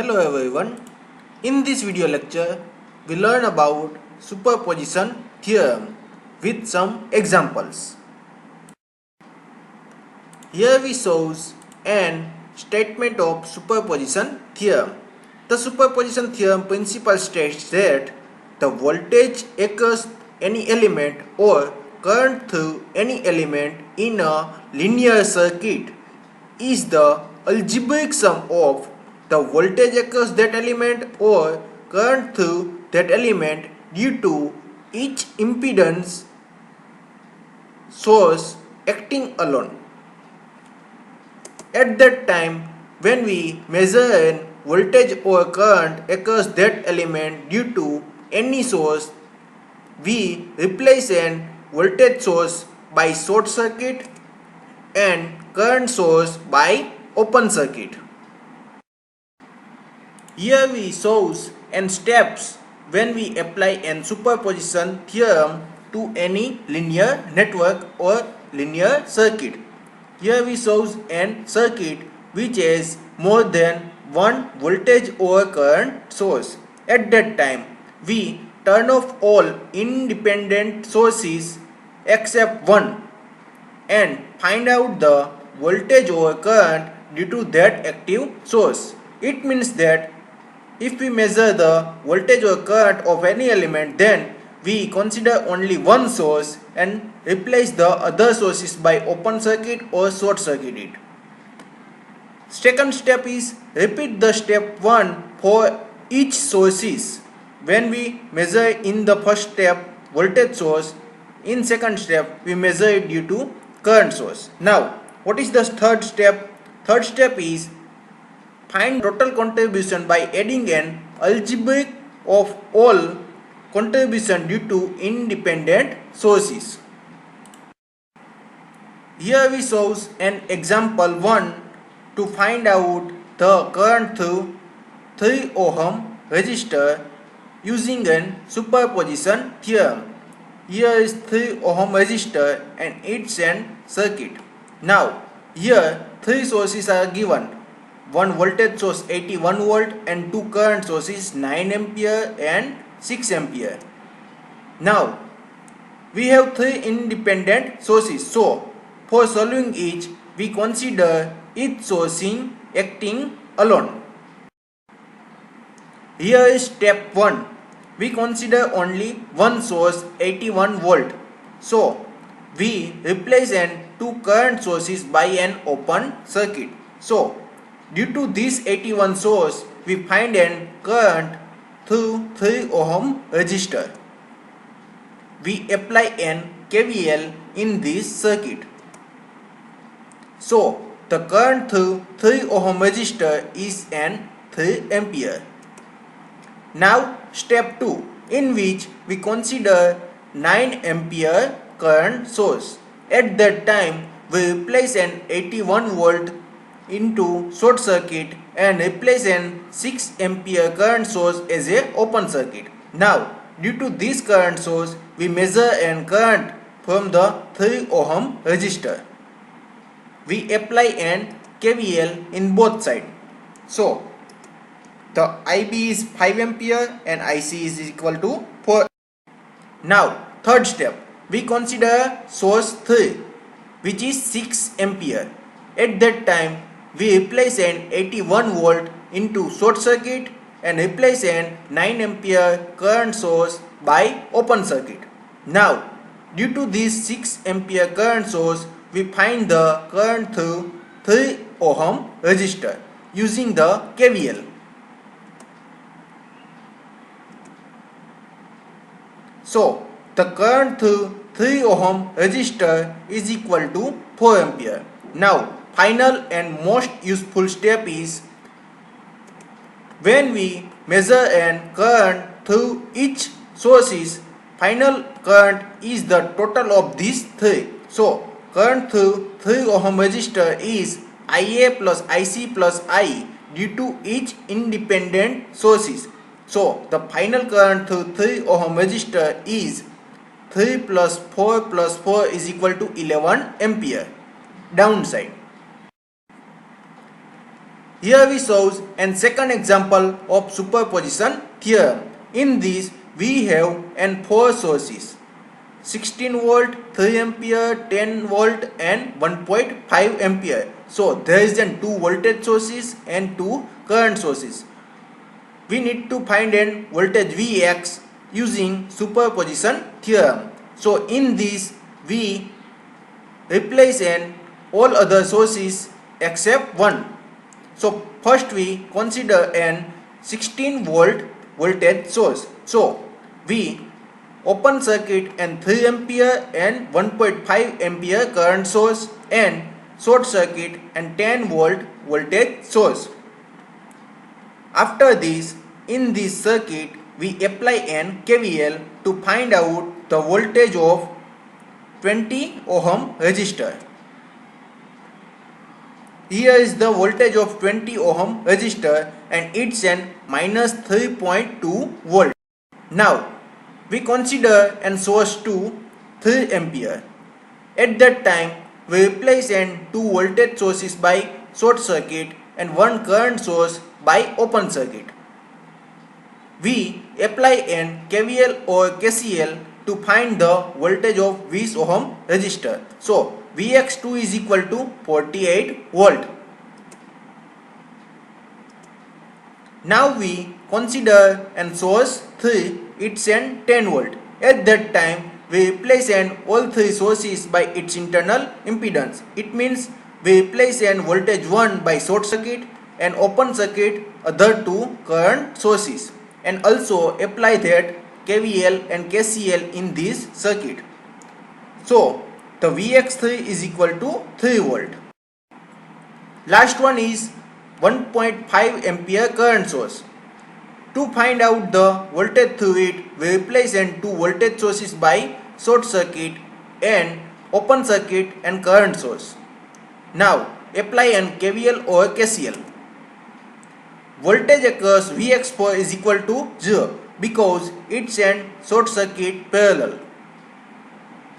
Hello everyone. In this video lecture, we learn about superposition theorem with some examples. Here we shows an statement of superposition theorem. The superposition theorem principle states that the voltage across any element or current through any element in a linear circuit is the algebraic sum of the voltage across that element or current through that element due to each impedance source acting alone. At that time, when we measure an voltage or current across that element due to any source, we replace an voltage source by short circuit and current source by open circuit. Here we shows and steps when we apply an superposition theorem to any linear network or linear circuit. Here we shows an circuit which has more than one voltage or current source. At that time, we turn off all independent sources except one and find out the voltage or current due to that active source. It means that if we measure the voltage or current of any element, then we consider only one source and replace the other sources by open circuit or short circuit it. Second step is repeat the step 1 for each sources. When we measure in the first step voltage source, in second step we measure it due to current source. Now, what is the third step? Third step is find total contribution by adding an algebraic of all contribution due to independent sources. Here we shows an example 1 to find out the current through 3 ohm resistor using an superposition theorem. Here is 3 ohm resistor and it's an circuit. Now here 3 sources are given. One voltage source 81 volt and two current sources 9 ampere and 6 ampere. Now we have 3 independent sources. So for solving each, we consider each source acting alone. Here is step 1. We consider only one source 81 volt. So we replace an two current sources by an open circuit. So due to this 81 source, we find an current through 3 ohm resistor. We apply an KVL in this circuit. So the current through 3 ohm resistor is an 3 ampere. Now step 2, in which we consider 9 ampere current source. At that time, we replace an 81 volt into short circuit and replace an 6 ampere current source as a open circuit. Now due to this current source, we measure an current from the 3 ohm resistor. We apply an KVL in both sides. So the IB is 5 ampere and IC is equal to 4. Now third step, we consider source 3 which is 6 ampere. At that time, we replace an 81 volt into short circuit and replace an 9 ampere current source by open circuit. Now due to this 6 ampere current source, we find the current through 3 ohm resistor using the KVL. So the current through 3 ohm resistor is equal to 4 ampere. Now final and most useful step is when we measure an current through each sources, final current is the total of these 3. So current through 3 ohm resistor is IA plus IC plus I due to each independent sources. So the final current through 3 ohm resistor is 3 plus 4 is equal to 11 ampere. Downside. Here we shows an second example of superposition theorem. In this we have n 4 sources, 16 volt, 3 ampere, 10 volt and 1.5 ampere. So there is then two voltage sources and two current sources. We need to find an voltage Vx using superposition theorem. So in this we replace an all other sources except one. So first we consider an 16 volt voltage source. So we open circuit and 3 ampere and 1.5 ampere current source and short circuit and 10 volt voltage source. After this, in this circuit we apply an KVL to find out the voltage of 20 ohm resistor. Here is the voltage of 20 ohm resistor and it's an minus 3.2 volt. Now we consider an source to 3 ampere. At that time we replace an two voltage sources by short circuit and one current source by open circuit. We apply an KVL or KCL to find the voltage of 20 ohm resistor. So Vx2 is equal to 48 volt. Now we consider an source 3, it's an 10 volt. At that time we replace an all three sources by its internal impedance. It means we replace an voltage 1 by short circuit and open circuit other two current sources and also apply that KVL and KCL in this circuit. So the Vx3 is equal to 3 volt. Last one is 1.5 ampere current source. To find out the voltage through it, we replace an two voltage sources by short circuit and open circuit and current source. Now apply an KVL or KCL. Voltage across Vx4 is equal to 0 because it's an short circuit parallel.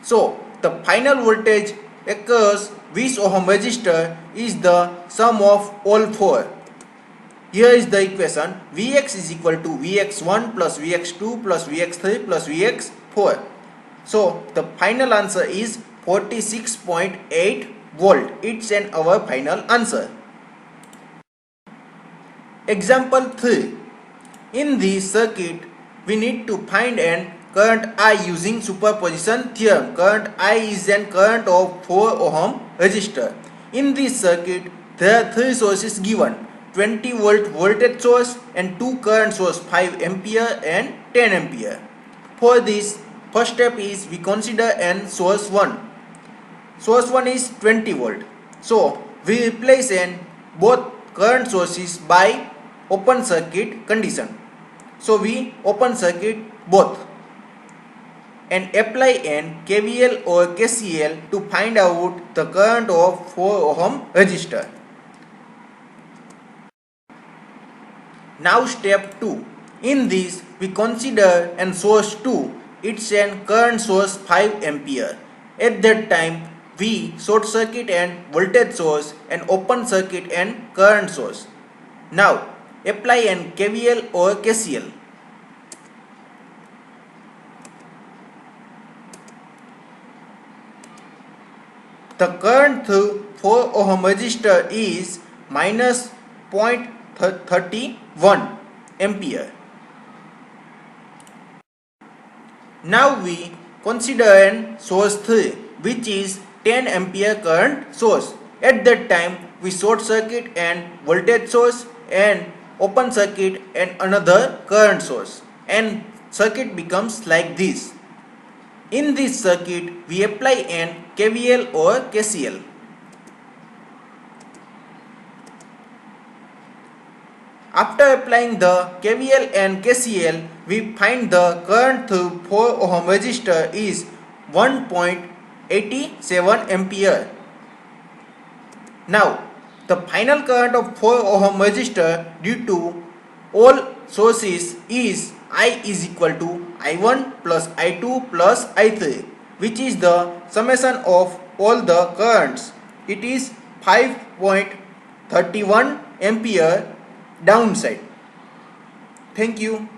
So the final voltage across 20 ohm resistor is the sum of all four. Here is the equation. Vx is equal to Vx1 plus Vx2 plus Vx3 plus Vx4. So the final answer is 46.8 volt. It's our final answer. Example 3. In this circuit, we need to find an current I using superposition theorem. Current I is an current of 4 ohm resistor. In this circuit, there are three sources given. 20 volt voltage source and two current source 5 ampere and 10 ampere. For this, first step is we consider an source 1. Source 1 is 20 volt. So we replace an both current sources by open circuit condition. So we open circuit both and apply an KVL or KCL to find out the current of 4 ohm resistor. Now step 2. In this we consider an source 2. It's an current source 5 ampere. At that time we short circuit and voltage source and open circuit and current source. Now apply an KVL or KCL. The current through 4 ohm resistor is minus 0.31 ampere. Now we consider an source 3, which is 10 ampere current source. At that time we short circuit and voltage source and open circuit and another current source, and circuit becomes like this. In this circuit we apply an KVL or KCL. After applying the KVL and KCL, we find the current through 4 ohm resistor is 1.87 ampere. Now the final current of 4 ohm resistor due to all sources is I is equal to I1 plus I2 plus I3, which is the summation of all the currents. It is 5.2 31 ampere downside. Thank you.